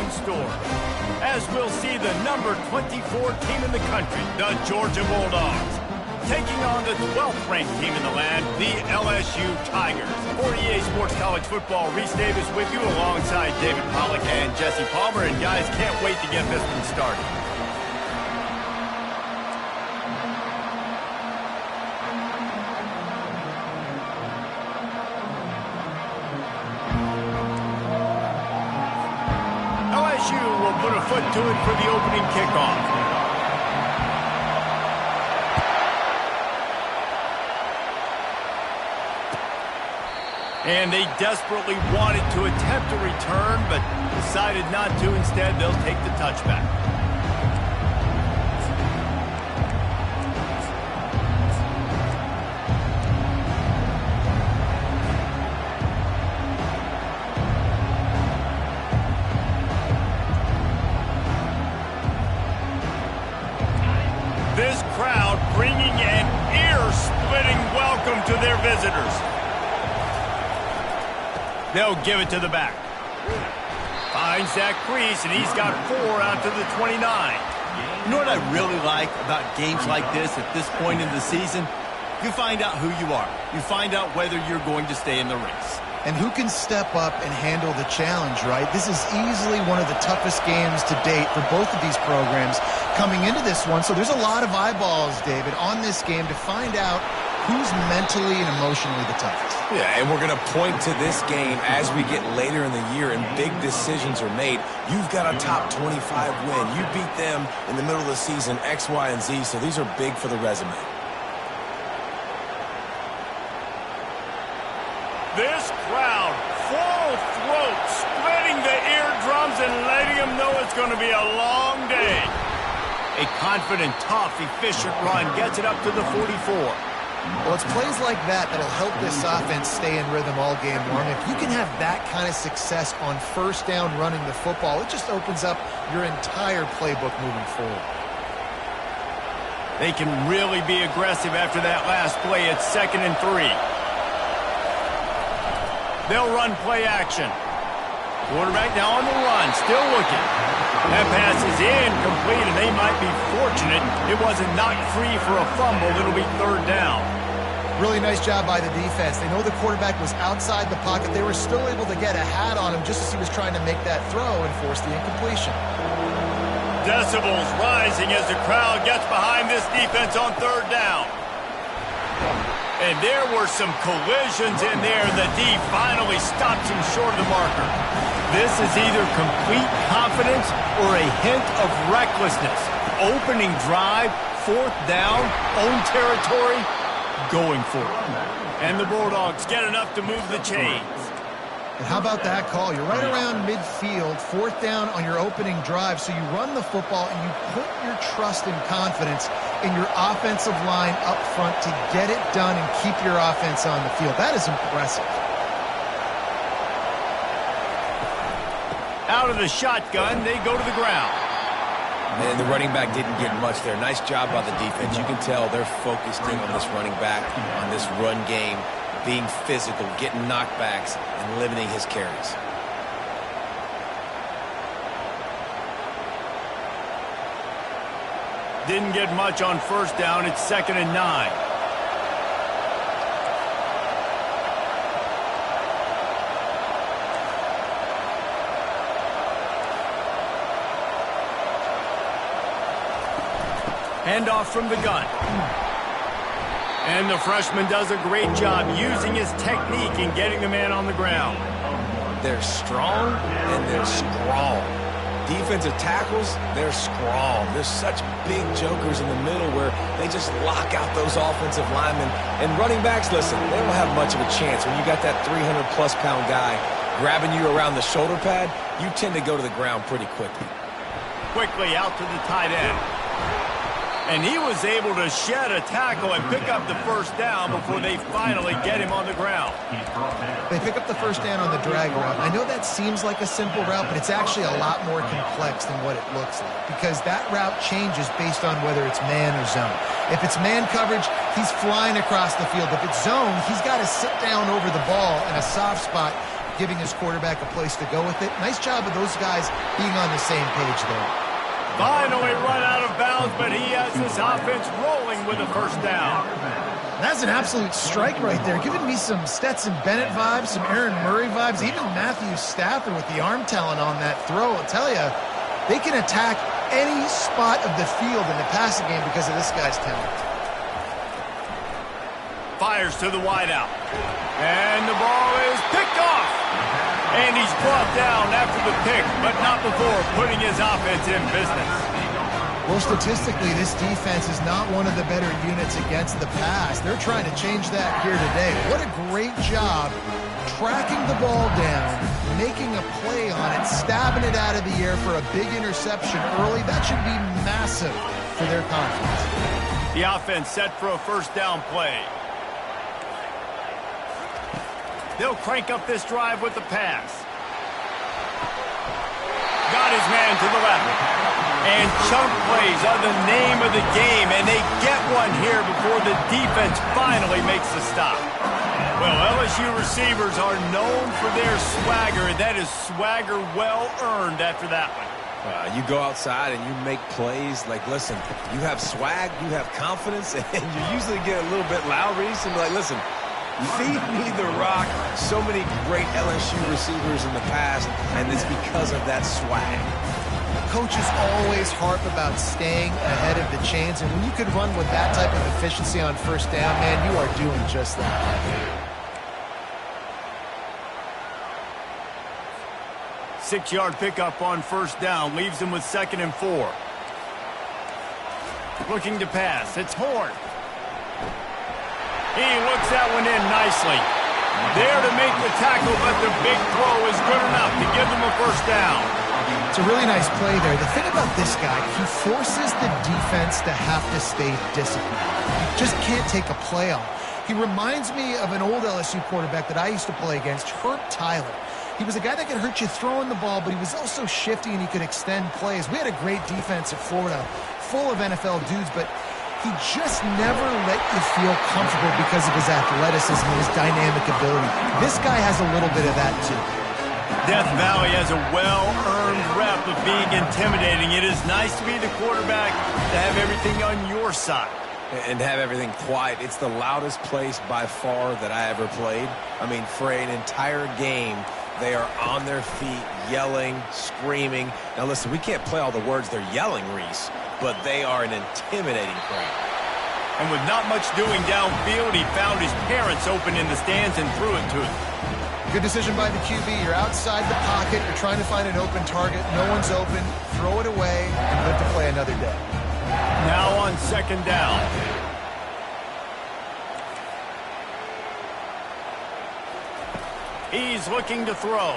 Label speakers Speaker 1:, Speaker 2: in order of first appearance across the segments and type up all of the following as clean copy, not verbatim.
Speaker 1: in store, as we'll see the number 24 team in the country, the Georgia Bulldogs, taking on the 12th ranked team in the land, the LSU Tigers. For EA Sports College Football, Reese Davis with you alongside David Pollack and Jesse Palmer. And guys, can't wait to get this one started. LSU will put a foot to it for the opening kickoff. And they desperately wanted to attempt a return, but decided not to. Instead, they'll take the touchback. This crowd bringing an ear-splitting welcome to their visitors. They'll give it to the back. Finds that crease, and he's got 4 out to the 29.
Speaker 2: You know what I really like about games like this at this point in the season? You find out who you are. You find out whether you're going to stay in the race.
Speaker 3: And who can step up and handle the challenge, right? This is easily one of the toughest games to date for both of these programs coming into this one. So there's a lot of eyeballs, David, on this game to find out who's mentally and emotionally the toughest.
Speaker 4: Yeah, and we're going to point to this game as we get later in the year and big decisions are made. You've got a top 25 win. You beat them in the middle of the season, X, Y, and Z, so these are big for the resume.
Speaker 1: This crowd, full throat, splitting the eardrums and letting them know it's going to be a long day. A confident, tough, efficient run gets it up to the 44.
Speaker 3: Well, it's plays like that that'll help this offense stay in rhythm all game long. If you can have that kind of success on first down running the football, it just opens up your entire playbook moving forward.
Speaker 1: They can really be aggressive after that last play. It's 2nd and 3. They'll run play action. Quarterback now on the run, still looking. That pass is incomplete, and they might be fortunate it wasn't knocked free for a fumble. It'll be 3rd down.
Speaker 3: Really nice job by the defense. They know the quarterback was outside the pocket. They were still able to get a hat on him just as he was trying to make that throw and force the incompletion.
Speaker 1: Decibels rising as the crowd gets behind this defense on 3rd down. And there were some collisions in there. The D finally stops him short of the marker. This is either complete confidence or a hint of recklessness. Opening drive, 4th down, own territory, going for it. And the Bulldogs get enough to move the chains.
Speaker 3: And how about that call? You're right around midfield, 4th down on your opening drive, so you run the football and you put your trust and confidence in your offensive line up front to get it done and keep your offense on the field. That is impressive.
Speaker 1: Out of the shotgun, they go to the ground.
Speaker 4: And the running back didn't get much there. Nice job by the defense. You can tell they're focused in on this running back, on this run game, being physical, getting knockbacks, and limiting his carries.
Speaker 1: Didn't get much on 1st down. It's 2nd and 9. Handoff from the gun. And the freshman does a great job using his technique and getting the man on the ground.
Speaker 4: They're strong and they're strong. Defensive tackles, they're strong. There's such big jokers in the middle where they just lock out those offensive linemen. And running backs, listen, they don't have much of a chance. When you got that 300-plus pound guy grabbing you around the shoulder pad, you tend to go to the ground pretty quickly.
Speaker 1: Quickly out to the tight end. And he was able to shed a tackle and pick up the 1st down before they finally get him on the ground.
Speaker 3: They pick up the 1st down on the drag route. I know that seems like a simple route, but it's actually a lot more complex than what it looks like because that route changes based on whether it's man or zone. If it's man coverage, he's flying across the field. If it's zone, he's got to sit down over the ball in a soft spot, giving his quarterback a place to go with it. Nice job of those guys being on the same page there.
Speaker 1: Finally run out of bounds, but he has this offense rolling with a first down.
Speaker 3: That's an absolute strike right there, giving me some Stetson Bennett vibes, some Aaron Murray vibes, even Matthew Stafford with the arm talent on that throw. I'll tell you, they can attack any spot of the field in the passing game because of this guy's talent.
Speaker 1: Fires to the wideout. And the ball is picked off. And he's brought down after the pick, but not before putting his offense in business.
Speaker 3: Well, statistically, this defense is not one of the better units against the pass. They're trying to change that here today. What a great job tracking the ball down, making a play on it, stabbing it out of the air for a big interception early. That should be massive for their confidence.
Speaker 1: The offense set for a first down play. They'll crank up this drive with the pass. Got his man to the left. And chunk plays are the name of the game, and they get one here before the defense finally makes the stop. Well, LSU receivers are known for their swagger, and that is swagger well earned after that one.
Speaker 4: You go outside and you make plays. Like, listen, you have swag, you have confidence, and you usually get a little bit loud. Reese, and be like, listen, feed me the rock. So many great LSU receivers in the past, and it's because of that swag.
Speaker 3: Coaches always harp about staying ahead of the chains, and when you can run with that type of efficiency on first down, man, you are doing just that.
Speaker 1: 6-yard pickup on first down leaves him with 2nd and 4. Looking to pass. It's Horn. He looks that one in nicely. There to make the tackle, but the big throw is good enough to give them a first down.
Speaker 3: It's a really nice play there. The thing about this guy, he forces the defense to have to stay disciplined. You just can't take a play on. He reminds me of an old LSU quarterback that I used to play against, Herb Tyler. He was a guy that could hurt you throwing the ball, but he was also shifty and he could extend plays. We had a great defense at Florida, full of NFL dudes, but he just never let you feel comfortable because of his athleticism and his dynamic ability. This guy has a little bit of that too.
Speaker 1: Death Valley has a well-earned rep of being intimidating. It is nice to be the quarterback, to have everything on your side.
Speaker 4: And have everything quiet. It's the loudest place by far that I ever played. I mean, for an entire game, they are on their feet, yelling, screaming. Now listen, we can't play all the words they're yelling, Reese, but they are an intimidating crowd.
Speaker 1: And with not much doing downfield, he found his parents open in the stands and threw it to them.
Speaker 3: Good decision by the QB. You're outside the pocket. You're trying to find an open target. No one's open. Throw it away and live to play another day.
Speaker 1: Now on 2nd down. He's looking to throw.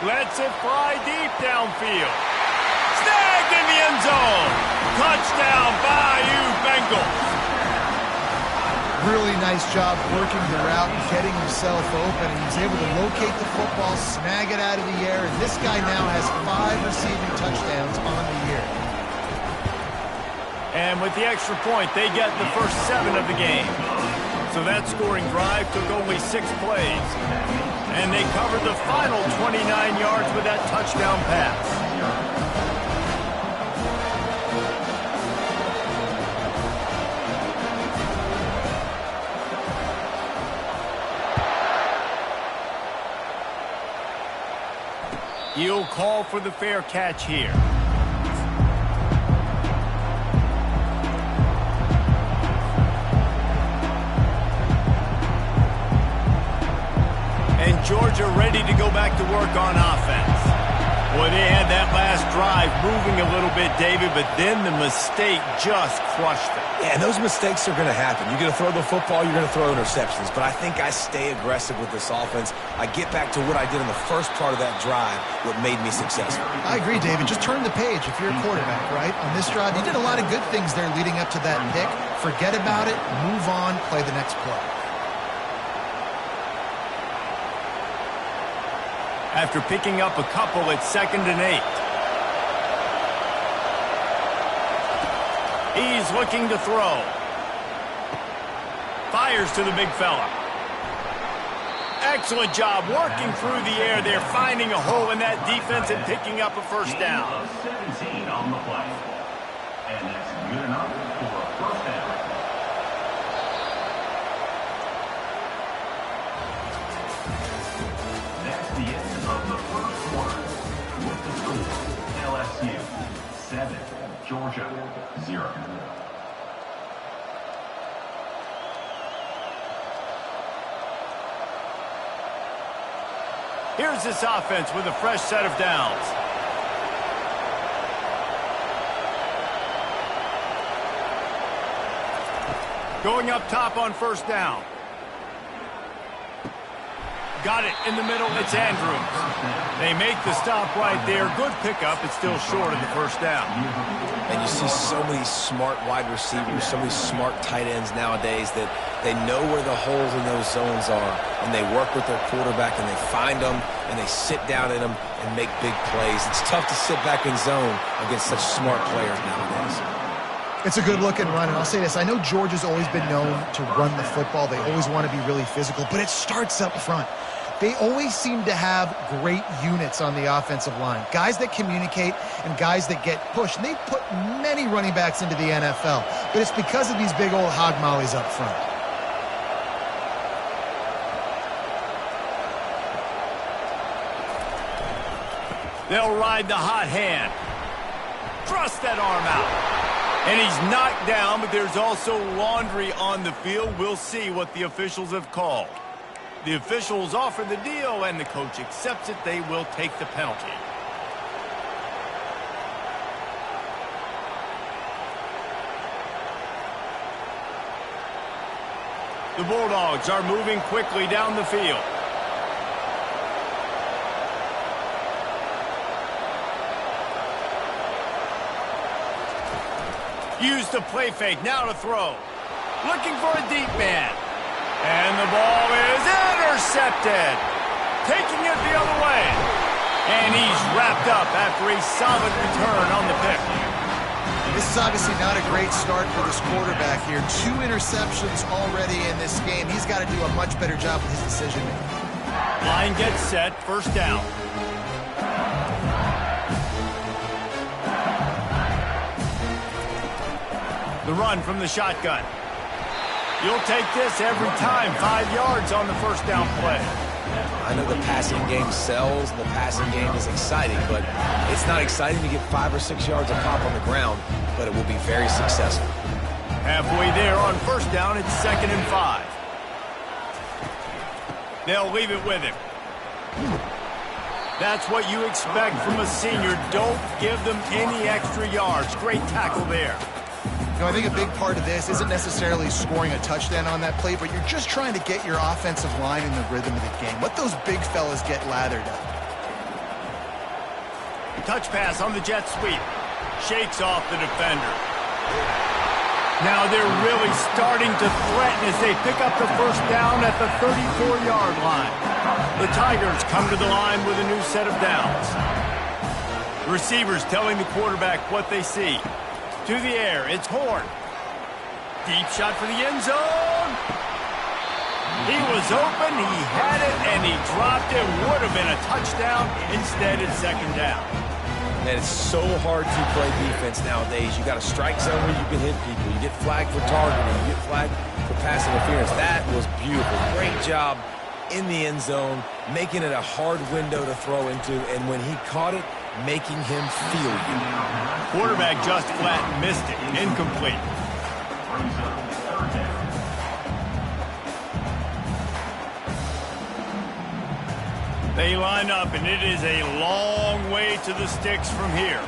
Speaker 1: Lets it fly deep downfield. Snagged in the end zone. Touchdown, Bayou Bengals.
Speaker 3: Really nice job working the route and getting himself open. And he's able to locate the football, snag it out of the air, and this guy now has 5 receiving touchdowns on the year.
Speaker 1: And with the extra point, they get the first 7 of the game. So that scoring drive took only 6 plays. And they covered the final 29 yards with that touchdown pass. He'll call for the fair catch here. And Georgia ready to go back to work on offense. Boy, they had that last drive moving a little bit, David, but then the mistake just crushed them.
Speaker 4: Yeah, and those mistakes are going to happen. You're going to throw the football, you're going to throw interceptions. But I think I stay aggressive with this offense. I get back to what I did in the first part of that drive, what made me successful.
Speaker 3: I agree, David. Just turn the page if you're a quarterback, right? On this drive, you did a lot of good things there leading up to that pick. Forget about it, move on, play the next play.
Speaker 1: After picking up a couple, it's 2nd and 8. He's looking to throw. Fires to the big fella. Excellent job working through the air there, finding a hole in that defense and picking up a first down.
Speaker 5: 17 on the play. And that's good enough for a first down. That's the end of the first quarter. With the score, LSU 7, Georgia 0.
Speaker 1: Here's this offense with a fresh set of downs. Going up top on first down. Got it in the middle. It's Andrews. They make the stop right there. Good pickup. It's still short of the first down.
Speaker 4: And you see so many smart wide receivers, so many smart tight ends nowadays that they know where the holes in those zones are, and they work with their quarterback, and they find them, and they sit down in them and make big plays. It's tough to sit back in zone against such smart players nowadays.
Speaker 3: It's a good-looking run, and I'll say this. I know Georgia's always been known to run the football. They always want to be really physical, but it starts up front. They always seem to have great units on the offensive line, guys that communicate and guys that get pushed. And they've put many running backs into the NFL, but it's because of these big old hog mollies up front.
Speaker 1: They'll ride the hot hand. Thrust that arm out. And he's knocked down, but there's also laundry on the field. We'll see what the officials have called. The officials offer the deal, and the coach accepts it. They will take the penalty. The Bulldogs are moving quickly down the field. Use the play fake, now to throw. Looking for a deep man. And the ball is intercepted. Taking it the other way. And he's wrapped up after a solid return on the pick.
Speaker 3: This is obviously not a great start for this quarterback here. 2 interceptions already in this game. He's got to do a much better job with his decision-making.
Speaker 1: Line gets set, first down. The run from the shotgun. You'll take this every time. 5 yards on the first down play.
Speaker 4: I know the passing game sells, the passing game is exciting, but it's not exciting to get 5 or 6 yards a pop on the ground, but it will be very successful.
Speaker 1: Halfway there on first down, it's 2nd and 5. They'll leave it with him. That's what you expect from a senior. Don't give them any extra yards. Great tackle there.
Speaker 3: You know, I think a big part of this isn't necessarily scoring a touchdown on that play, but you're just trying to get your offensive line in the rhythm of the game. Let those big fellas get lathered up.
Speaker 1: Touch pass on the jet sweep. Shakes off the defender. Now they're really starting to threaten as they pick up the first down at the 34-yard line. The Tigers come to the line with a new set of downs. The receivers telling the quarterback what they see. To the air, it's Horn. Deep shot for the end zone. He was open, he had it, and he dropped it. Would have been a touchdown. Instead, it's 2nd down.
Speaker 4: And it's so hard to play defense nowadays. You got a strike zone where you can hit people. You get flagged for targeting. You get flagged for pass interference. That was beautiful. Great job in the end zone, making it a hard window to throw into. And when he caught it, making him feel you.
Speaker 1: Quarterback just flat missed it. Incomplete. They line up, and it is a long way to the sticks from here.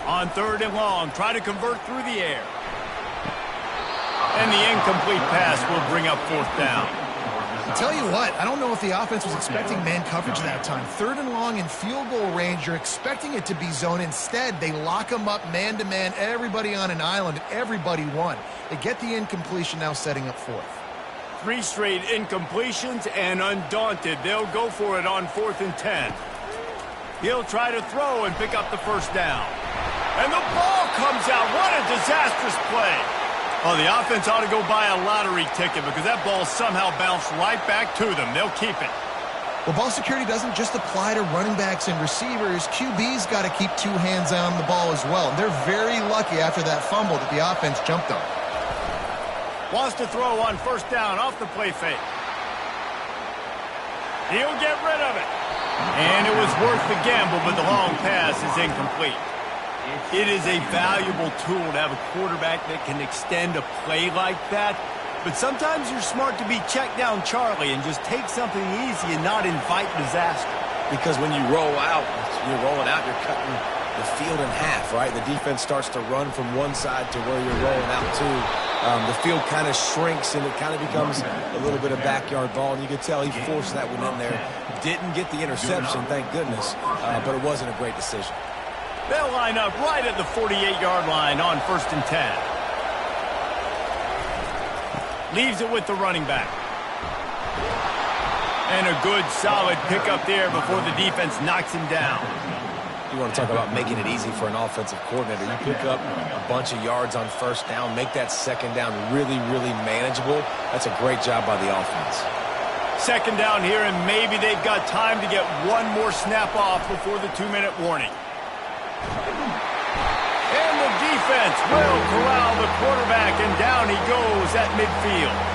Speaker 1: On 3rd and long, try to convert through the air. And the incomplete pass will bring up 4th down.
Speaker 3: I'll tell you what, I don't know if the offense was expecting man coverage that time. 3rd and long in field goal range, you're expecting it to be zone. Instead, they lock them up man-to-man, everybody on an island, and everybody won. They get the incompletion, now setting up 4th.
Speaker 1: 3 straight incompletions, and undaunted, they'll go for it on 4th and 10. He'll try to throw and pick up the first down. And the ball comes out. What a disastrous play. Oh, the offense ought to go buy a lottery ticket because that ball somehow bounced right back to them. They'll keep it.
Speaker 3: Well, ball security doesn't just apply to running backs and receivers. QB's got to keep two hands on the ball as well. And they're very lucky after that fumble that the offense jumped on.
Speaker 1: Wants to throw on first down off the play fake. He'll get rid of it. And it was worth the gamble, but the long pass is incomplete. It is a valuable tool to have a quarterback that can extend a play like that. But sometimes you're smart to be check down Charlie and just take something easy and not invite disaster.
Speaker 4: Because when you roll out, you're rolling out, you're cutting the field in half, right? The defense starts to run from one side to where you're rolling out to. The field kind of shrinks and it kind of becomes a little bit of backyard ball. And you could tell he forced that one in there. Didn't get the interception, thank goodness, but it wasn't a great decision.
Speaker 1: They'll line up right at the 48-yard line on 1st and 10. Leaves it with the running back. And a good, solid pickup there before the defense knocks him down.
Speaker 4: You want to talk about making it easy for an offensive coordinator. You pick up a bunch of yards on first down, make that second down really, really manageable. That's a great job by the offense.
Speaker 1: Second down here, and maybe they've got time to get one more snap off before the 2-minute warning. And the defense will corral the quarterback, and down he goes at midfield.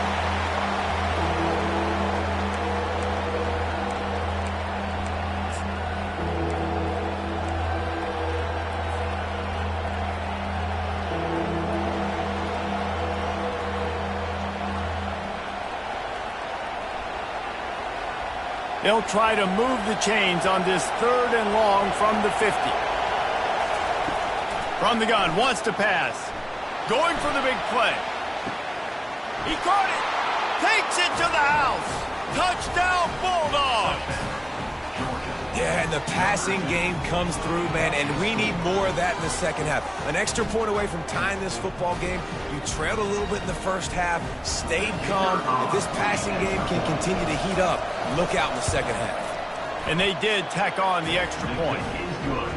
Speaker 1: They'll try to move the chains on this 3rd and long from the 50. From the gun, wants to pass. Going for the big play. He caught it. Takes it to the house. Touchdown, Bulldogs.
Speaker 4: Yeah, and the passing game comes through, man, and we need more of that in the second half. An extra point away from tying this football game. You trailed a little bit in the first half, stayed calm. If this passing game can continue to heat up, look out in the second half.
Speaker 1: And they did tack on the extra point.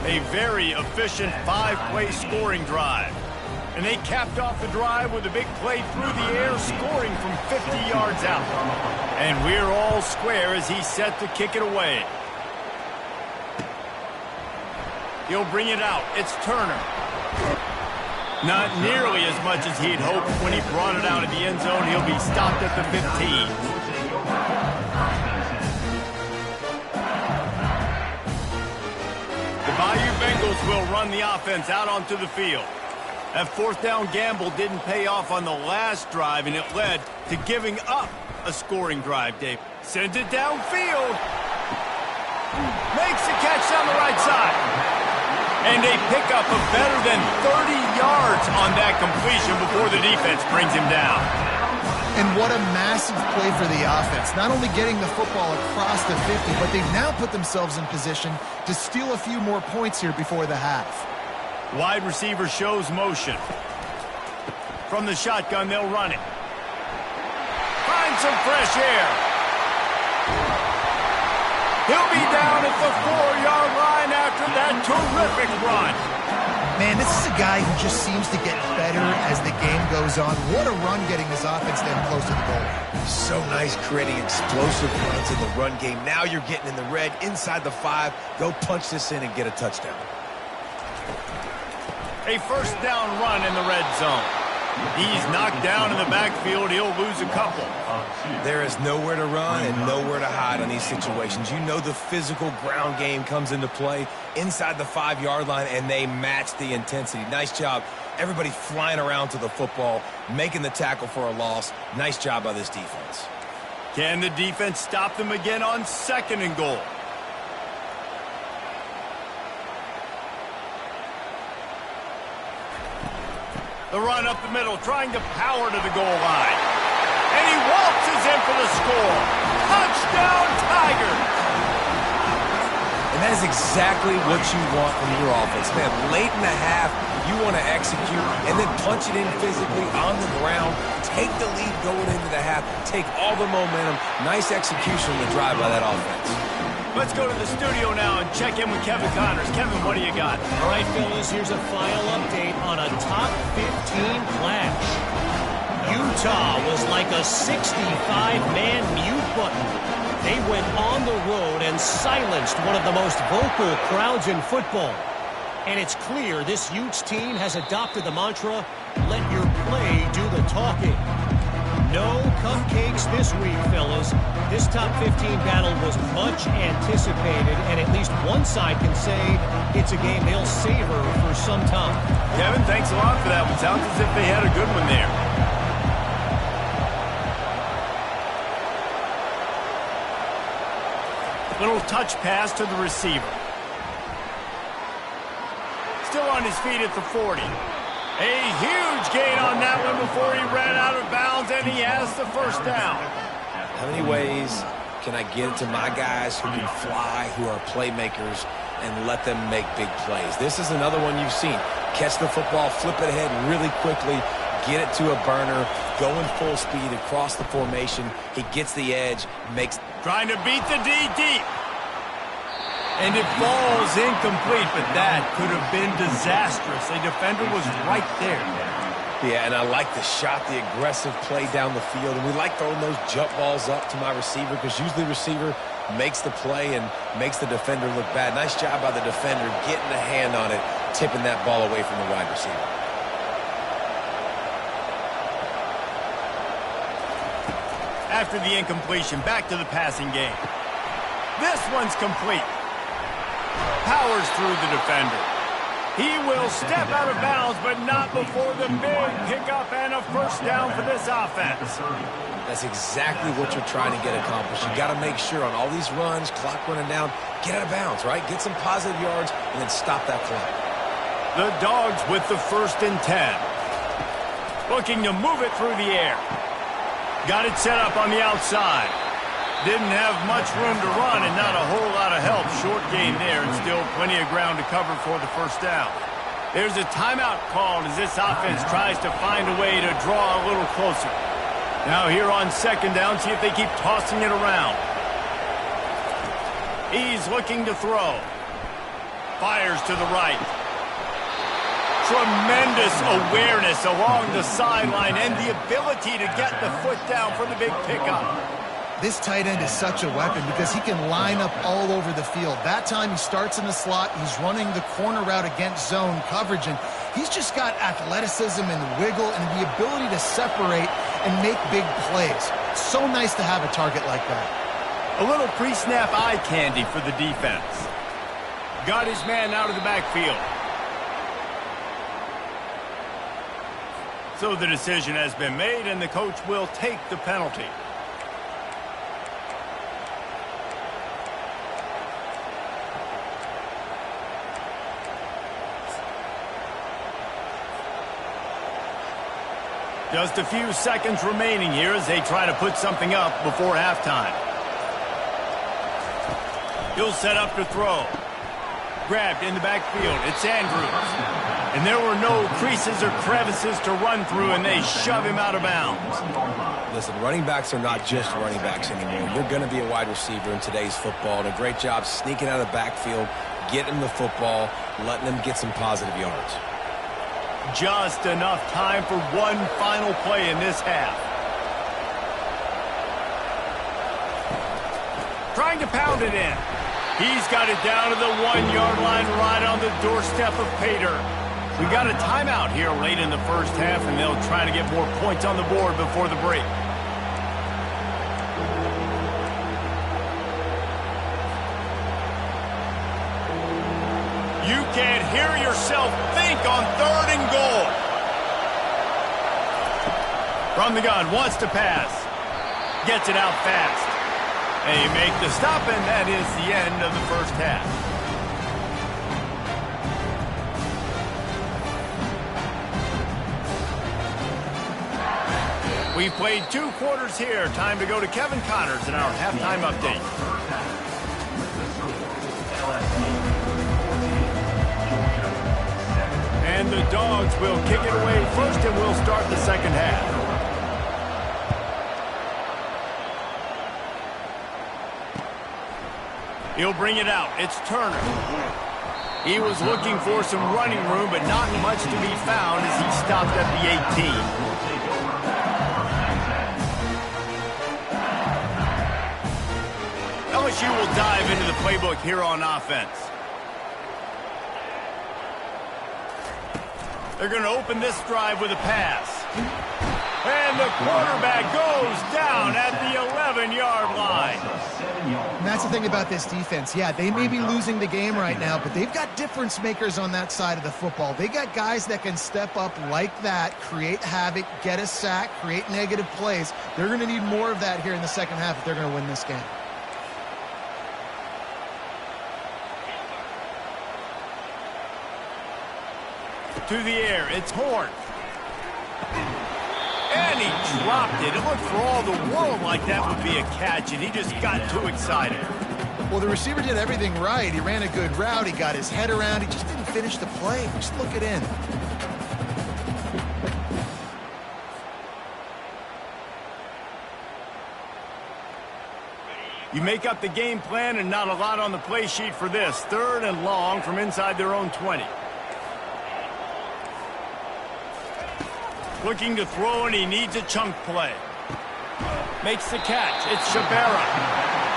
Speaker 1: A very efficient 5-play scoring drive. And they capped off the drive with a big play through the air, scoring from 50 yards out. And we're all square as he's set to kick it away. He'll bring it out. It's Turner. Not nearly as much as he'd hoped when he brought it out of the end zone. He'll be stopped at the 15. The Bayou Bengals will run the offense out onto the field. That 4th down gamble didn't pay off on the last drive, and it led to giving up a scoring drive, Dave. Sends it downfield. Makes the catch down the right side. And they pick up a better than 30 yards on that completion before the defense brings him down.
Speaker 3: And what a massive play for the offense. Not only getting the football across the 50, but they've now put themselves in position to steal a few more points here before the half.
Speaker 1: Wide receiver shows motion. From the shotgun, they'll run it. Find some fresh air. He'll be down at the 4-yard line after that terrific run.
Speaker 3: Man, this is a guy who just seems to get better as the game goes on. What a run getting this offense down close to the goal.
Speaker 4: So nice creating explosive runs in the run game. Now you're getting in the red, inside the 5. Go punch this in and get a touchdown.
Speaker 1: A first down run in the red zone. He's knocked down in the backfield. He'll lose a couple.
Speaker 4: There is nowhere to run and nowhere to hide on these situations. You know the physical ground game comes into play inside the 5-yard line, and they match the intensity. Nice job. Everybody flying around to the football, making the tackle for a loss. Nice job by this defense.
Speaker 1: Can the defense stop them again on 2nd and goal? The run up the middle, trying to power to the goal line. And he waltzes in for the score. Touchdown, Tigers!
Speaker 4: And that is exactly what you want from your offense. Man, late in the half, you want to execute and then punch it in physically on the ground. Take the lead going into the half. Take all the momentum. Nice execution on the drive by that offense.
Speaker 1: Let's go to the studio now and check in with Kevin Connors. Kevin, what do you got?
Speaker 6: All right, fellas, here's a final update on a top 15 clash. Utah was like a 65-man mute button. They went on the road and silenced one of the most vocal crowds in football. And it's clear this Utes team has adopted the mantra, let your play do the talking. No cupcakes this week, fellas. This top 15 battle was much anticipated, and at least one side can say it's a game they'll savor for some time.
Speaker 1: Kevin, thanks a lot for that one. Sounds as if they had a good one there. Little touch pass to the receiver. Still on his feet at the 40. A huge gain on that one before he ran out of bounds, and he has the first down.
Speaker 4: How many ways can I get it to my guys who can fly, who are playmakers, and let them make big plays? This is another one you've seen. Catch the football, flip it ahead really quickly, get it to a burner, going full speed across the formation. He gets the edge, makes...
Speaker 1: Trying to beat the D deep. And it falls incomplete, but that could have been disastrous. A defender was right there.
Speaker 4: Yeah, and I like the shot, the aggressive play down the field. And we like throwing those jump balls up to my receiver because usually the receiver makes the play and makes the defender look bad. Nice job by the defender getting a hand on it, tipping that ball away from the wide receiver.
Speaker 1: After the incompletion, back to the passing game. This one's complete. Powers through the defender. He will step out of bounds, but not before the big pickup and a first down for this offense.
Speaker 4: That's exactly what you're trying to get accomplished. You got to make sure on all these runs, clock running down, get out of bounds, right? Get some positive yards and then stop that clock.
Speaker 1: The Dogs with the 1st and 10. Looking to move it through the air. Got it set up on the outside. Didn't have much room to run and not a whole lot of help. Short gain there and still plenty of ground to cover for the first down. There's a timeout called as this offense tries to find a way to draw a little closer. Now here on 2nd down, see if they keep tossing it around. He's looking to throw. Fires to the right. Tremendous awareness along the sideline and the ability to get the foot down for the big pickup.
Speaker 3: This tight end is such a weapon because he can line up all over the field. That time he starts in the slot, he's running the corner route against zone coverage, and he's just got athleticism and wiggle and the ability to separate and make big plays. So nice to have a target like that.
Speaker 1: A little pre-snap eye candy for the defense. Got his man out of the backfield. So the decision has been made, and the coach will take the penalty. Just a few seconds remaining here as they try to put something up before halftime. He'll set up to throw. Grabbed in the backfield. It's Andrews. And there were no creases or crevices to run through, and they shove him out of bounds.
Speaker 4: Listen, running backs are not just running backs anymore. You're going to be a wide receiver in today's football. And a great job sneaking out of the backfield, getting the football, letting them get some positive yards.
Speaker 1: Just enough time for one final play in this half. Trying to pound it in. He's got it down to the 1-yard line right on the doorstep of Pater. We got a timeout here late in the first half, and they'll try to get more points on the board before the break. You can't hear yourself think on 3rd and goal. From the gun, wants to pass. Gets it out fast. They make the stop, and that is the end of the first half. We've played 2 quarters here. Time to go to Kevin Connors in our halftime update. And the Dogs will kick it away first, and we'll start the second half. He'll bring it out. It's Turner. He was looking for some running room, but not much to be found as he stopped at the 18. LSU will dive into the playbook here on offense. They're going to open this drive with a pass. And the quarterback goes down at the 11-yard line.
Speaker 3: And that's the thing about this defense. Yeah, they may be losing the game right now, but they've got difference makers on that side of the football. They got guys that can step up like that, create havoc, get a sack, create negative plays. They're going to need more of that here in the second half if they're going to win this game.
Speaker 1: To the air, it's Horn. And he dropped it. It looked for all the world like that would be a catch, and he just got too excited.
Speaker 3: Well, the receiver did everything right. He ran a good route. He got his head around. He just didn't finish the play. Just look it in.
Speaker 1: You make up the game plan and not a lot on the play sheet for this. 3rd and long from inside their own 20. Looking to throw, and he needs a chunk play. Makes the catch. It's Shabera.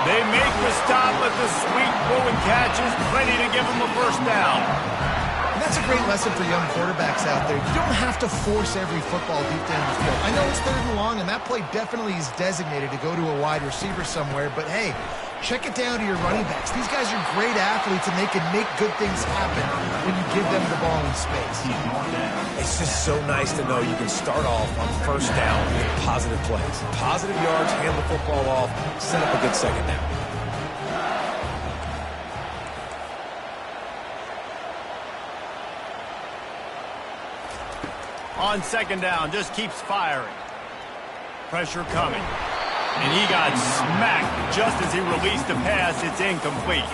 Speaker 1: They make the stop, but the sweet throw and catch is plenty to give him a first down.
Speaker 3: And that's a great lesson for young quarterbacks out there. You don't have to force every football deep down the field. I know it's 3rd and long, and that play definitely is designated to go to a wide receiver somewhere, but hey, check it down to your running backs. These guys are great athletes, and they can make good things happen when you give them the ball in space.
Speaker 4: It's just so nice to know you can start off on first down with positive plays. Positive yards, hand the football off, set up a good second down.
Speaker 1: On second down, just keeps firing. Pressure coming. And he got smacked just as he released the pass. It's incomplete.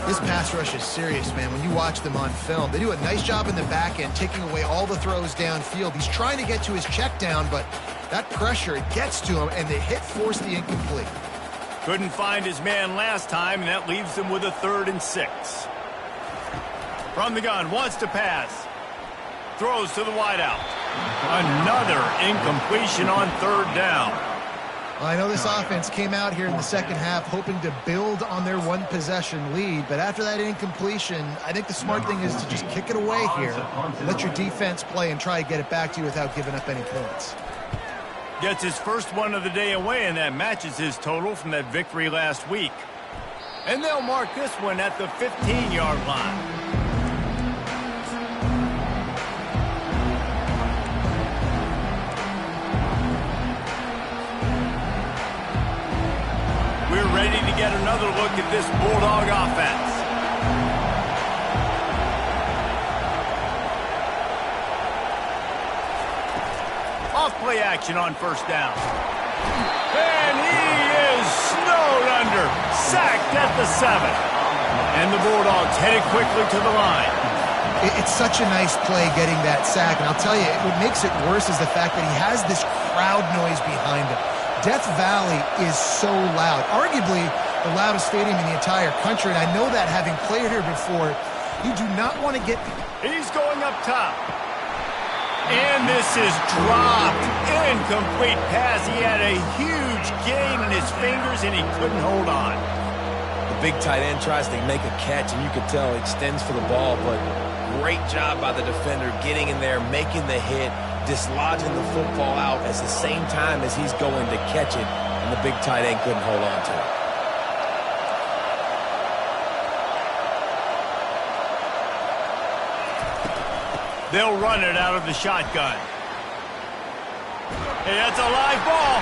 Speaker 3: This pass rush is serious, man. When you watch them on film, they do a nice job in the back end, taking away all the throws downfield. He's trying to get to his check down, but that pressure, it gets to him, and the hit forced the incomplete.
Speaker 1: Couldn't find his man last time, and that leaves him with a 3rd and 6. From the gun, wants to pass. Throws to the wideout. Another incompletion on 3rd down.
Speaker 3: I know this offense came out here in the second half hoping to build on their one-possession lead, but after that incompletion, I think the smart thing is to just kick it away here, let your defense play, and try to get it back to you without giving up any points.
Speaker 1: Gets his first one of the day away, and that matches his total from that victory last week. And they'll mark this one at the 15-yard line. We're ready to get another look at this Bulldog offense. Off play action on first down. And he is snowed under. Sacked at the 7. And the Bulldogs headed quickly to the line.
Speaker 3: It's such a nice play getting that sack, and I'll tell you, what makes it worse is the fact that he has this crowd noise behind him. Death Valley is so loud, arguably the loudest stadium in the entire country, and I know that having played here before. You do not want to get...
Speaker 1: He's going up top. And this is dropped. Incomplete pass. He had a huge gain in his fingers, and he couldn't hold on.
Speaker 4: The big tight end tries to make a catch, and you could tell he extends for the ball, but great job by the defender getting in there, making the hit, dislodging the football out at the same time as he's going to catch it, and the big tight end couldn't hold on to it.
Speaker 1: They'll run it out of the shotgun. Hey, that's a live ball.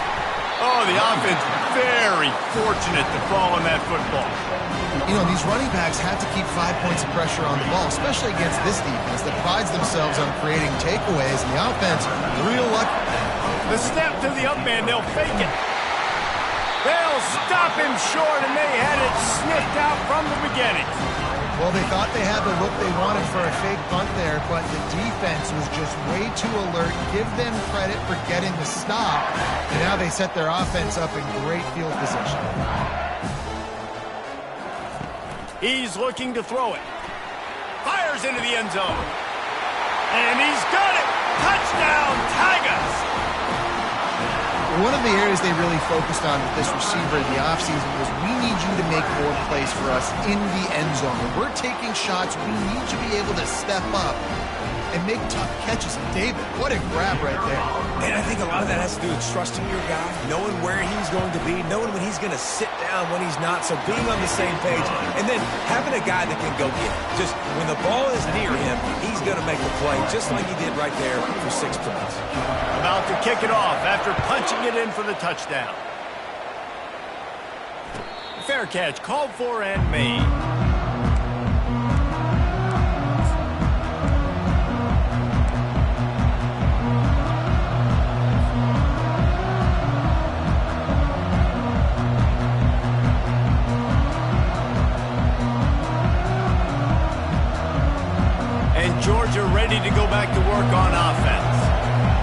Speaker 1: Oh, the offense very fortunate to fall on that football.
Speaker 3: You know, these running backs have to keep 5 points of pressure on the ball, especially against this defense that prides themselves on creating takeaways, and the offense, real lucky.
Speaker 1: The snap to the up man, they'll fake it. They'll stop him short, and they had it sniffed out from the beginning.
Speaker 3: Well, they thought they had the look they wanted for a fake punt there, but the defense was just way too alert. Give them credit for getting the stop, and now they set their offense up in great field position.
Speaker 1: He's looking to throw it. Fires into the end zone. And he's got it. Touchdown, Tigers.
Speaker 3: One of the areas they really focused on with this receiver in the offseason was we need you to make more plays for us in the end zone. When we're taking shots, we need you to be able to step up and make tough catches. And David, what a grab right there.
Speaker 4: And I think a lot of that has to do with trusting your guy, knowing where he's going to be, knowing when he's going to sit down, when he's not. So being on the same page, and then having a guy that can go get it. Just when the ball is near him, he's going to make the play, just like he did right there for 6 points.
Speaker 1: About to kick it off after punching it in for the touchdown. Fair catch called for and made. Georgia ready to go back to work on offense.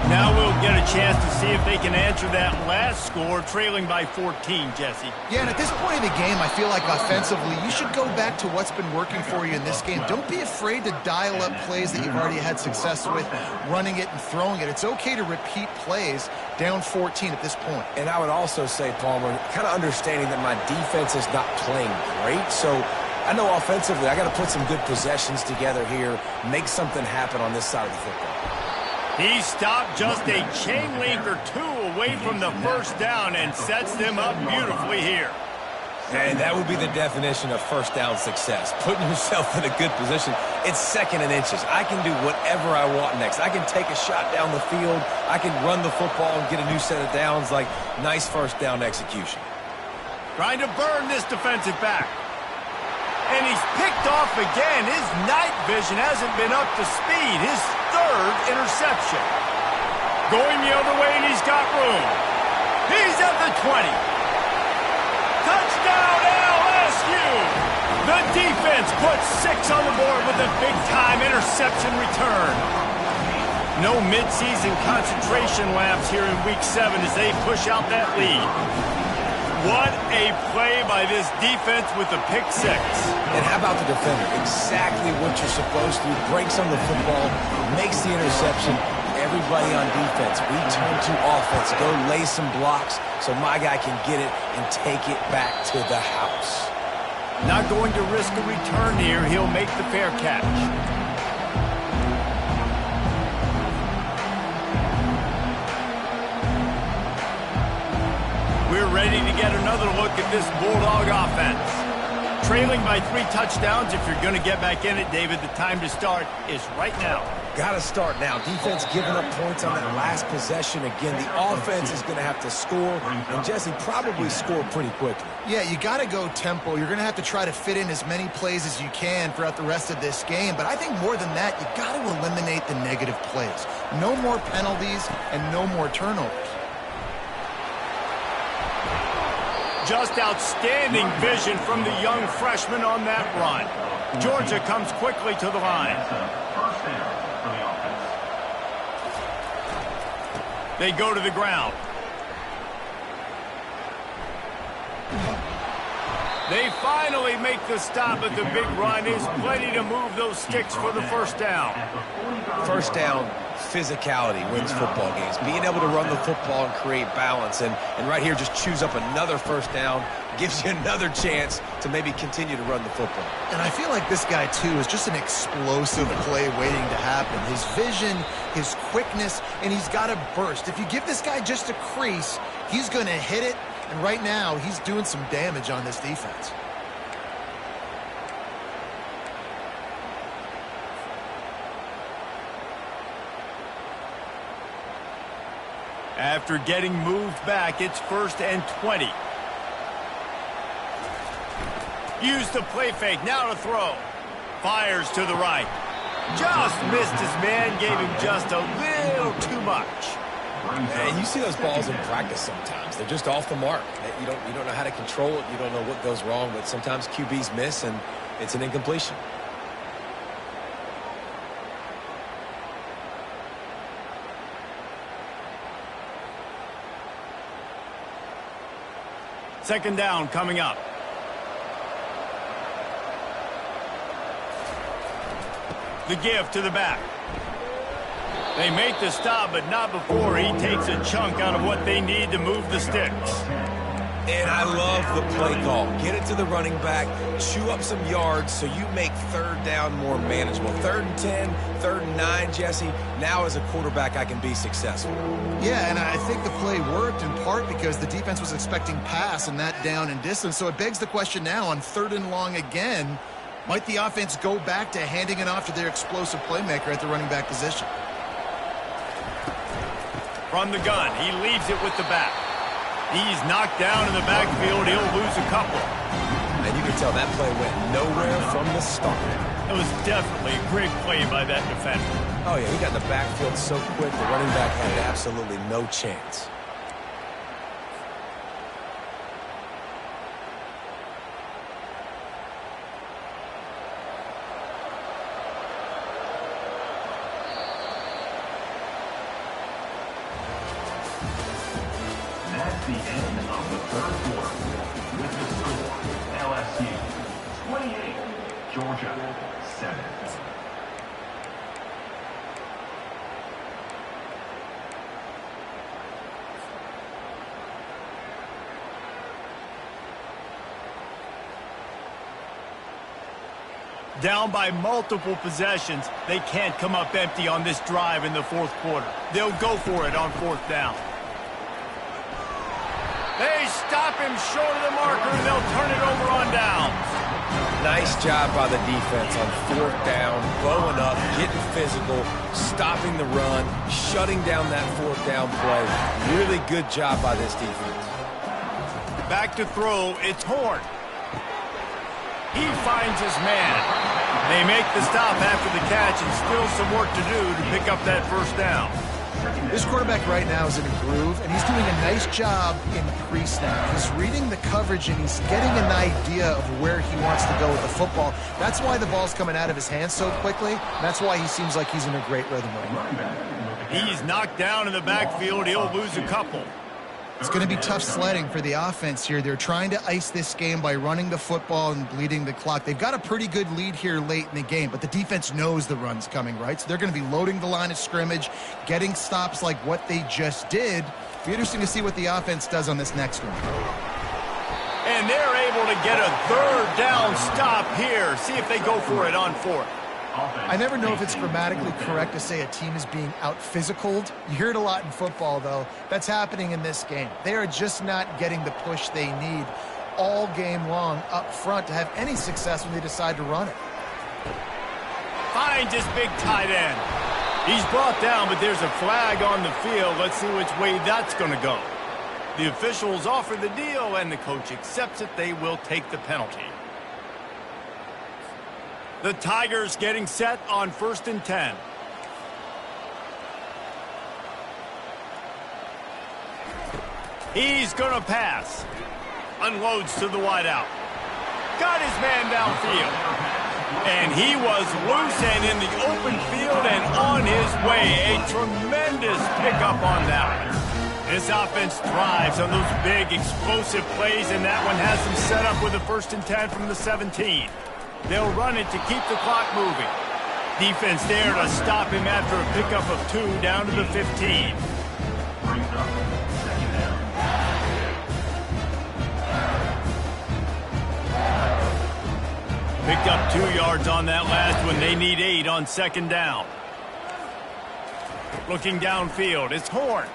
Speaker 1: Now we'll get a chance to see if they can answer that last score, trailing by 14, Jesse.
Speaker 3: Yeah, and at this point in the game, I feel like offensively, you should go back to what's been working for you in this game. Don't be afraid to dial up plays that you've already had success with, running it and throwing it. It's okay to repeat plays down 14 at this point.
Speaker 4: And I would also say, Palmer, kind of understanding that my defense is not playing great, so I know offensively I got to put some good possessions together here, make something happen on this side of the football.
Speaker 1: He stopped just a chain link or two away from the first down and sets them up beautifully here.
Speaker 4: And that would be the definition of first down success, putting yourself in a good position. It's 2nd and inches. I can do whatever I want next. I can take a shot down the field. I can run the football and get a new set of downs. Like, nice first down execution.
Speaker 1: Trying to burn this defensive back. And he's picked off again. His night vision hasn't been up to speed. His 3rd interception. Going the other way, and he's got room. He's at the 20. Touchdown, LSU! The defense puts 6 on the board with a big-time interception return. No midseason concentration laps here in Week 7 as they push out that lead. What a play by this defense with the pick 6.
Speaker 4: And how about the defender? Exactly what you're supposed to do. Breaks on the football, makes the interception. Everybody on defense, we turn to offense. Go lay some blocks so my guy can get it and take it back to the house.
Speaker 1: Not going to risk a return here. He'll make the fair catch. We're ready to get another look at this Bulldog offense. Trailing by 3 touchdowns. If you're going to get back in it, David, the time to start is right now.
Speaker 4: Got to start now. Defense giving up points on that last possession. Again, the offense is going to have to score, and Jesse probably score pretty quickly.
Speaker 3: Yeah, you got to go tempo. You're going to have to try to fit in as many plays as you can throughout the rest of this game. But I think more than that, you got to eliminate the negative plays. No more penalties and no more turnovers.
Speaker 1: Just outstanding vision from the young freshman on that run. Georgia comes quickly to the line.
Speaker 5: First down for the offense.
Speaker 1: They go to the ground. They finally make the stop, but the big run is plenty to move those sticks for the first down.
Speaker 4: First down, physicality wins football games. Being able to run the football and create balance. And right here, just choose up another first down. Gives you another chance to maybe continue to run the football.
Speaker 3: And I feel like this guy, too, is just an explosive play waiting to happen. His vision, his quickness, and he's got a burst. If you give this guy just a crease, he's going to hit it. And right now, he's doing some damage on this defense.
Speaker 1: After getting moved back, it's 1st and 20. Use the play fake, now to throw. Fires to the right. Just missed his man, gave him just a little too much.
Speaker 4: And you see those balls in practice sometimes. They're just off the mark. You don't know how to control it. You don't know what goes wrong, but sometimes QBs miss, and it's an incompletion.
Speaker 1: Second down coming up. The give to the back. They make the stop, but not before he takes a chunk out of what they need to move the sticks.
Speaker 4: And I love the play call. Get it to the running back, chew up some yards so you make third down more manageable. 3rd and 10, 3rd and 9, Jesse. Now as a quarterback, I can be successful.
Speaker 3: Yeah, and I think the play worked in part because the defense was expecting pass and that down and distance. So it begs the question now on 3rd and long again, might the offense go back to handing it off to their explosive playmaker at the running back position?
Speaker 1: From the gun, he leaves it with the back. He's knocked down in the backfield. He'll lose a couple.
Speaker 4: And you can tell that play went nowhere from the start.
Speaker 1: It was definitely a great play by that defender.
Speaker 4: Oh, yeah, he got in the backfield so quick, the running back had absolutely no chance.
Speaker 5: That's the end of the 3rd quarter. With the score, LSU 28, Georgia 7.
Speaker 1: Down by multiple possessions, they can't come up empty on this drive in the 4th quarter. They'll go for it on 4th down. They stop him short of the marker, and they'll turn it over on downs.
Speaker 4: Nice job by the defense on 4th down, blowing up, getting physical, stopping the run, shutting down that 4th down play. Really good job by this defense.
Speaker 1: Back to throw, it's Horn. He finds his man. They make the stop after the catch, and still some work to do to pick up that 1st down.
Speaker 3: This quarterback right now is in a groove, and he's doing a nice job in pre-snap. He's reading the coverage, and he's getting an idea of where he wants to go with the football. That's why the ball's coming out of his hands so quickly. That's why he seems like he's in a great rhythm right now.
Speaker 1: He's knocked down in the backfield. He'll lose a couple.
Speaker 3: It's going to be tough sledding for the offense here. They're trying to ice this game by running the football and bleeding the clock. They've got a pretty good lead here late in the game, but the defense knows the run's coming, right? So they're going to be loading the line of scrimmage, getting stops like what they just did. It'll be interesting to see what the offense does on this next one.
Speaker 1: And they're able to get a 3rd down stop here. See if they go for it on 4th.
Speaker 3: I never know if it's grammatically correct to say a team is being out-physicaled. You hear it a lot in football, though. That's happening in this game. They are just not getting the push they need all game long up front to have any success when they decide to run it.
Speaker 1: Finds his big tight end. He's brought down, but there's a flag on the field. Let's see which way that's going to go. The officials offer the deal, and the coach accepts it. They will take the penalty. The Tigers getting set on 1st and 10. He's going to pass. Unloads to the wideout. Got his man downfield. And he was loose and in the open field and on his way. A tremendous pickup on that one. This offense thrives on those big, explosive plays, and that one has them set up with a 1st and 10 from the 17. They'll run it to keep the clock moving. Defense there to stop him after a pickup of 2 down to the 15.
Speaker 5: Brings up 2nd down.
Speaker 1: Picked up 2 yards on that last one. They need 8 on 2nd down. Looking downfield, it's Horn.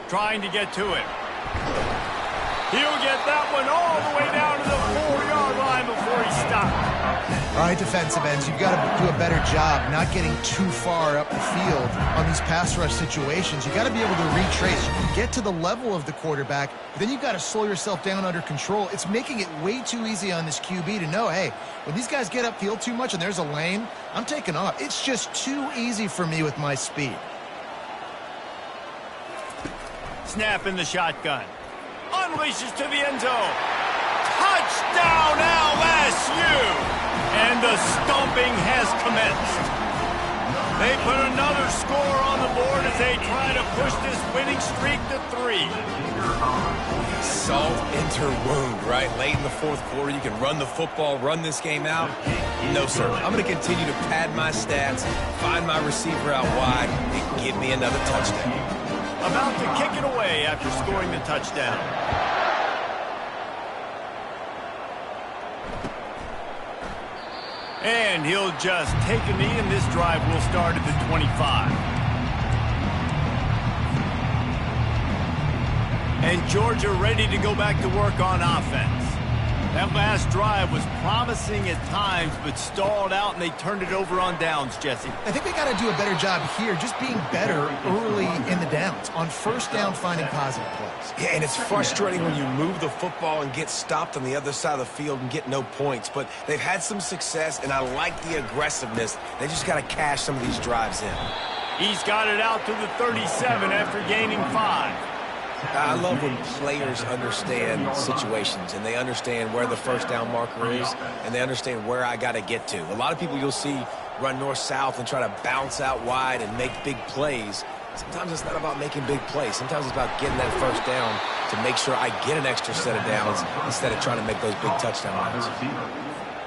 Speaker 1: Trying to get to it. He'll get that one all the way down to the 4-yard line before he stopped.
Speaker 3: All right, defensive ends, you've got to do a better job not getting too far up the field on these pass rush situations. You've got to be able to retrace. You can get to the level of the quarterback, but then you've got to slow yourself down under control. It's making it way too easy on this QB to know, hey, when these guys get upfield too much and there's a lane, I'm taking off. It's just too easy for me with my speed.
Speaker 1: Snap in the shotgun. Unleashes to the end zone. Touchdown LSU! And the stomping has commenced. They put another score on the board as they try to push this winning streak to 3.
Speaker 4: Salt into wound, right? Late in the fourth quarter, you can run the football, run this game out. No, sir. I'm going to continue to pad my stats, find my receiver out wide, and give me another touchdown.
Speaker 1: About to kick it away after scoring the touchdown. And he'll just take a knee, and this drive will start at the 25. And Georgia ready to go back to work on offense. That last drive was promising at times, but stalled out, and they turned it over on downs, Jesse.
Speaker 3: I think they got to do a better job here, just being better early in the downs, on first down finding positive plays.
Speaker 4: Yeah, and it's frustrating when you move the football and get stopped on the other side of the field and get no points. But they've had some success, and I like the aggressiveness. They just got to cash some of these drives in.
Speaker 1: He's got it out to the 37 after gaining 5.
Speaker 4: I love when players understand situations and they understand where the first down marker is and they understand where I got to get to. A lot of people you'll see run north-south and try to bounce out wide and make big plays. Sometimes it's not about making big plays. Sometimes it's about getting that first down to make sure I get an extra set of downs instead of trying to make those big touchdown runs.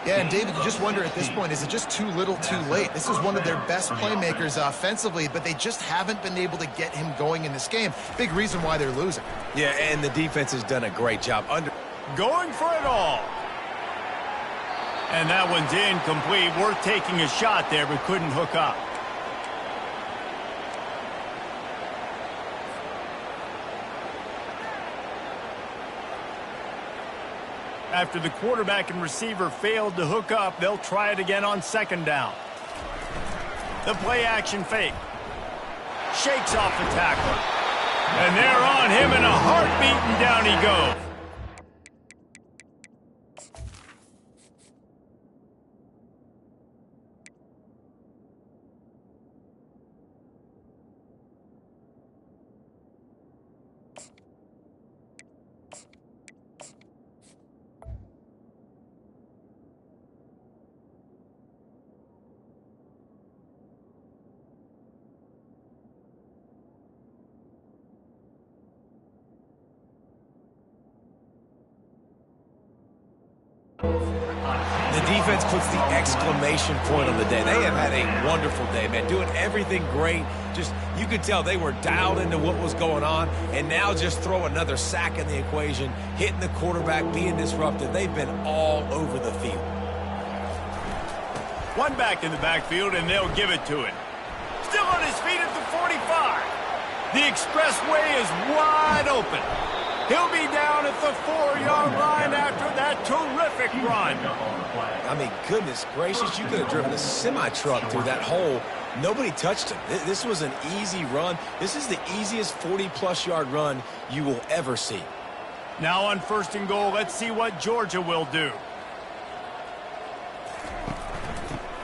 Speaker 3: Yeah, and David, you just wonder at this point, is it just too little too late? This is one of their best playmakers offensively, but they just haven't been able to get him going in this game. Big reason why they're losing.
Speaker 4: Yeah, and the defense has done a great job.
Speaker 1: Going for it all. And that one's incomplete. Worth taking a shot there, but couldn't hook up. After the quarterback and receiver failed to hook up, they'll try it again on second down. The play action fake. Shakes off the tackler. And they're on him in a heartbeat, and down he goes.
Speaker 4: The defense puts the exclamation point on the day. They have had a wonderful day, man, doing everything great. Just, you could tell they were dialed into what was going on, and now just throw another sack in the equation, hitting the quarterback, being disruptive. They've been all over the field.
Speaker 1: One back in the backfield, and they'll give it to him. Still on his feet at the 45. The expressway is wide open. He'll be down at the 4-yard line after that terrific run.
Speaker 4: I mean, goodness gracious, you could have driven a semi-truck through that hole. Nobody touched him. This was an easy run. This is the easiest 40-plus yard run you will ever see.
Speaker 1: Now on first and goal, let's see what Georgia will do.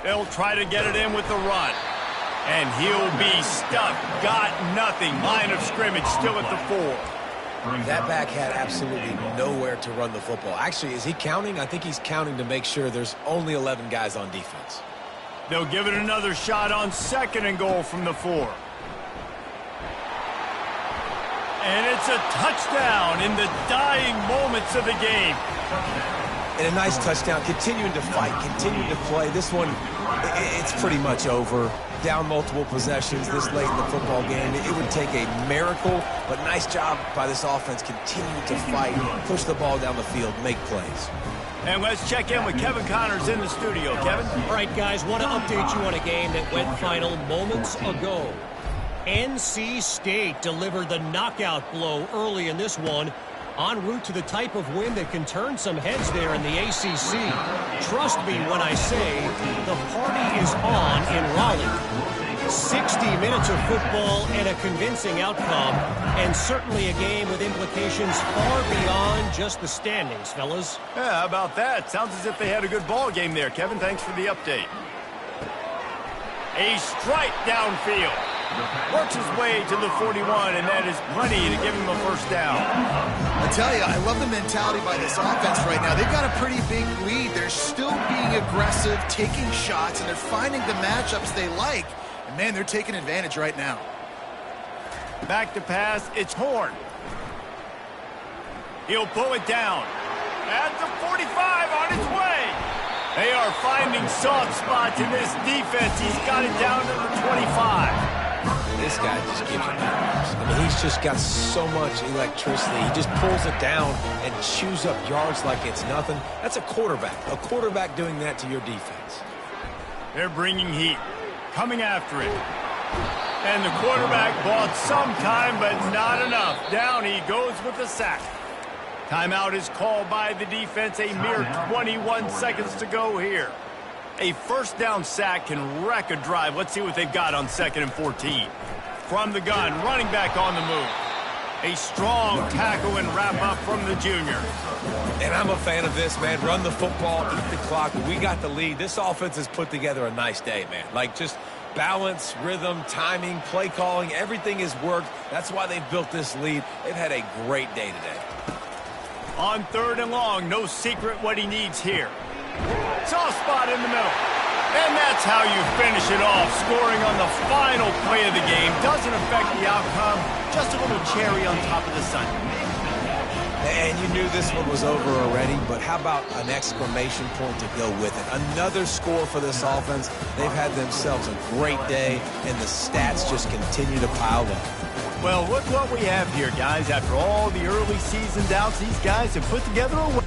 Speaker 1: They'll try to get it in with the run. And he'll be stuck. Got nothing. Line of scrimmage still at the 4.
Speaker 4: That back had absolutely nowhere to run the football. Actually, is he counting? I think he's counting to make sure there's only 11 guys on defense.
Speaker 1: They'll give it another shot on second and goal from the 4. And it's a touchdown in the dying moments of the game.
Speaker 4: And a nice touchdown, continuing to fight, continuing to play. This one, it's pretty much over. Down multiple possessions this late in the football game. It would take a miracle, but nice job by this offense continuing to fight, push the ball down the field, make plays.
Speaker 1: And let's check in with Kevin Connors in the studio. Kevin?
Speaker 6: All right, guys, want to update you on a game that went final moments ago. NC State delivered the knockout blow early in this one, en route to the type of win that can turn some heads there in the ACC. Trust me when I say the party is on in Raleigh. 60 minutes of football and a convincing outcome, and certainly a game with implications far beyond just the standings, fellas.
Speaker 1: Yeah, how about that? Sounds as if they had a good ball game there. Kevin, thanks for the update. A strike downfield. Works his way to the 41, and that is plenty to give him a first down.
Speaker 3: I tell you, I love the mentality by this offense right now. They've got a pretty big lead. They're still being aggressive, taking shots, and they're finding the matchups they like. And Man, they're taking advantage right now.
Speaker 1: Back to pass, it's Horn. He'll pull it down. At the 45 on his way. They are finding soft spots in this defense. He's got it down to the 25.
Speaker 4: This guy just gives him yards. I mean, he's just got so much electricity. He just pulls it down and chews up yards like it's nothing. That's a quarterback. A quarterback doing that to your defense.
Speaker 1: They're bringing heat. Coming after it. And the quarterback bought some time, but not enough. Down he goes with the sack. Timeout is called by the defense. A mere 21 seconds to go here. A first down sack can wreck a drive. Let's see what they've got on 2nd and 14. From the gun, running back on the move. A strong tackle and wrap up from the junior.
Speaker 4: And I'm a fan of this, man. Run the football, eat the clock. We got the lead. This offense has put together a nice day, man. Like, just balance, rhythm, timing, play calling, everything has worked. That's why they've built this lead. They've had a great day today.
Speaker 1: On 3rd and long, no secret what he needs here. Soft spot in the middle. And that's how you finish it off. Scoring on the final play of the game doesn't affect the outcome. Just a little cherry on top of the sundae.
Speaker 4: And you knew this one was over already, but how about an exclamation point to go with it? Another score for this offense. They've had themselves a great day, and the stats just continue to pile up.
Speaker 1: Well, look what we have here, guys. After all the early season doubts, these guys have put together a win.